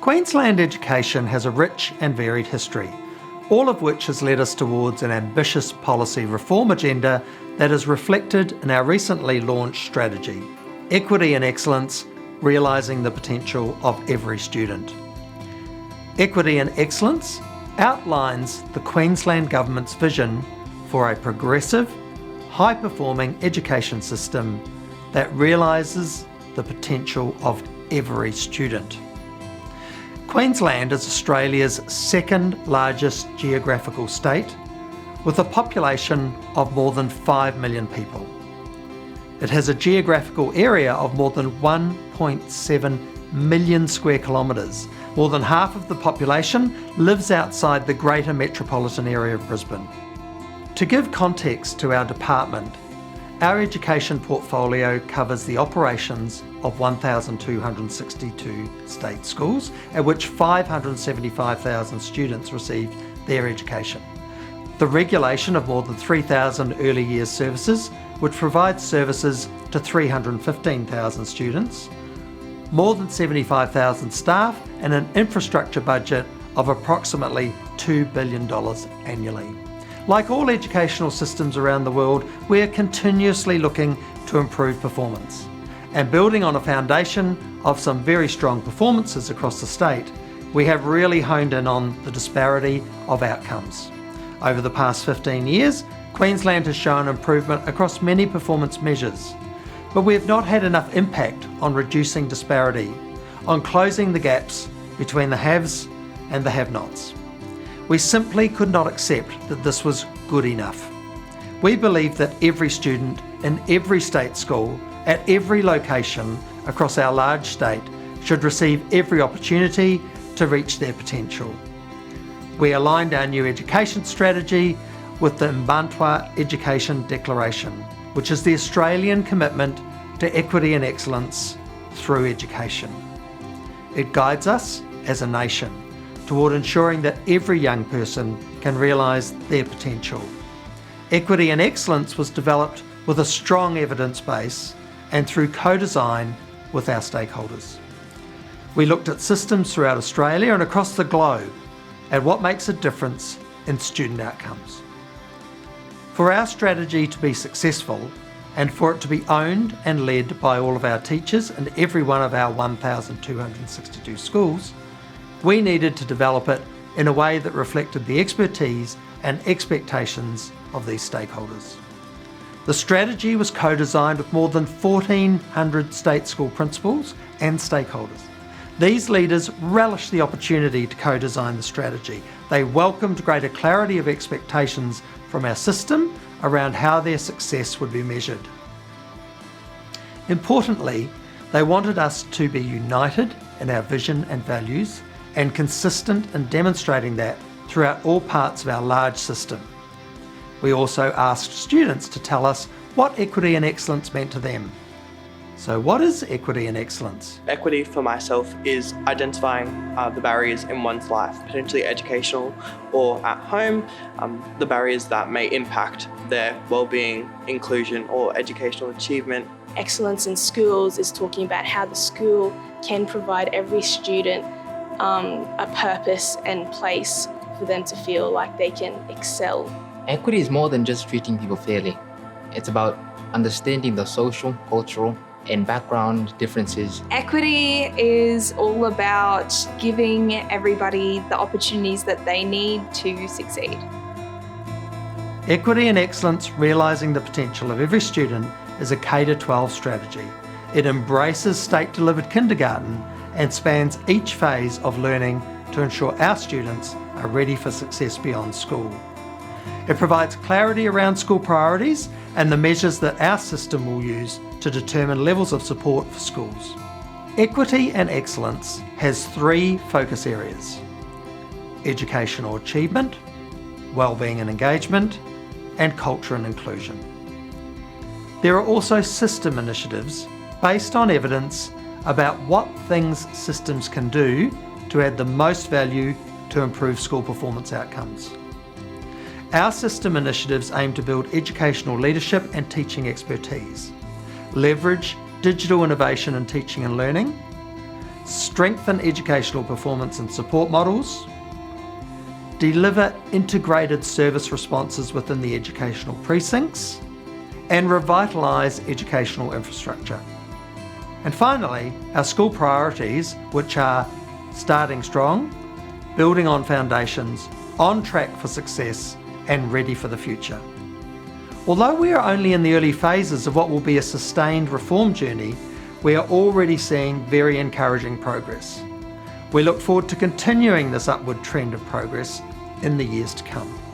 Queensland education has a rich and varied history, all of which has led us towards an ambitious policy reform agenda that is reflected in our recently launched strategy, Equity and Excellence, Realising the Potential of Every Student. Equity and Excellence outlines the Queensland Government's vision for a progressive, high-performing education system that realises the potential of every student. Queensland is Australia's second largest geographical state, with a population of more than 5 million people. It has a geographical area of more than 1.7 million square kilometres. More than half of the population lives outside the greater metropolitan area of Brisbane. To give context to our department, our education portfolio covers the operations of 1,262 state schools, at which 575,000 students receive their education. The regulation of more than 3,000 early years services, which provides services to 315,000 students, more than 75,000 staff, and an infrastructure budget of approximately $2 billion annually. Like all educational systems around the world, we are continuously looking to improve performance. And building on a foundation of some very strong performances across the state, we have really honed in on the disparity of outcomes. Over the past 15 years, Queensland has shown improvement across many performance measures, but we have not had enough impact on reducing disparity, on closing the gaps between the haves and the have-nots. We simply could not accept that this was good enough. We believe that every student in every state school, at every location across our large state, should receive every opportunity to reach their potential. We aligned our new education strategy with the Mparntwe Education Declaration, which is the Australian commitment to equity and excellence through education. It guides us as a nation toward ensuring that every young person can realise their potential. Equity and Excellence was developed with a strong evidence base and through co-design with our stakeholders. We looked at systems throughout Australia and across the globe at what makes a difference in student outcomes. For our strategy to be successful and for it to be owned and led by all of our teachers and every one of our 1,262 schools, we needed to develop it in a way that reflected the expertise and expectations of these stakeholders. The strategy was co-designed with more than 1,400 state school principals and stakeholders. These leaders relished the opportunity to co-design the strategy. They welcomed greater clarity of expectations from our system around how their success would be measured. Importantly, they wanted us to be united in our vision and values and consistent in demonstrating that throughout all parts of our large system. We also asked students to tell us what equity and excellence meant to them. So what is equity and excellence? Equity for myself is identifying the barriers in one's life, potentially educational or at home, the barriers that may impact their well-being, inclusion or educational achievement. Excellence in schools is talking about how the school can provide every student a purpose and place for them to feel like they can excel. Equity is more than just treating people fairly. It's about understanding the social, cultural, and background differences. Equity is all about giving everybody the opportunities that they need to succeed. Equity and Excellence, Realising the Potential of Every Student is a K-12 strategy. It embraces state-delivered kindergarten and spans each phase of learning to ensure our students are ready for success beyond school. It provides clarity around school priorities and the measures that our system will use to determine levels of support for schools. Equity and Excellence has 3 focus areas: educational achievement, wellbeing and engagement, and culture and inclusion. There are also system initiatives based on evidence about what things systems can do to add the most value to improve school performance outcomes. Our system initiatives aim to build educational leadership and teaching expertise, leverage digital innovation in teaching and learning, strengthen educational performance and support models, deliver integrated service responses within the educational precincts, and revitalise educational infrastructure. And finally, our school priorities, which are starting strong, building on foundations, on track for success, and ready for the future. Although we are only in the early phases of what will be a sustained reform journey, we are already seeing very encouraging progress. We look forward to continuing this upward trend of progress in the years to come.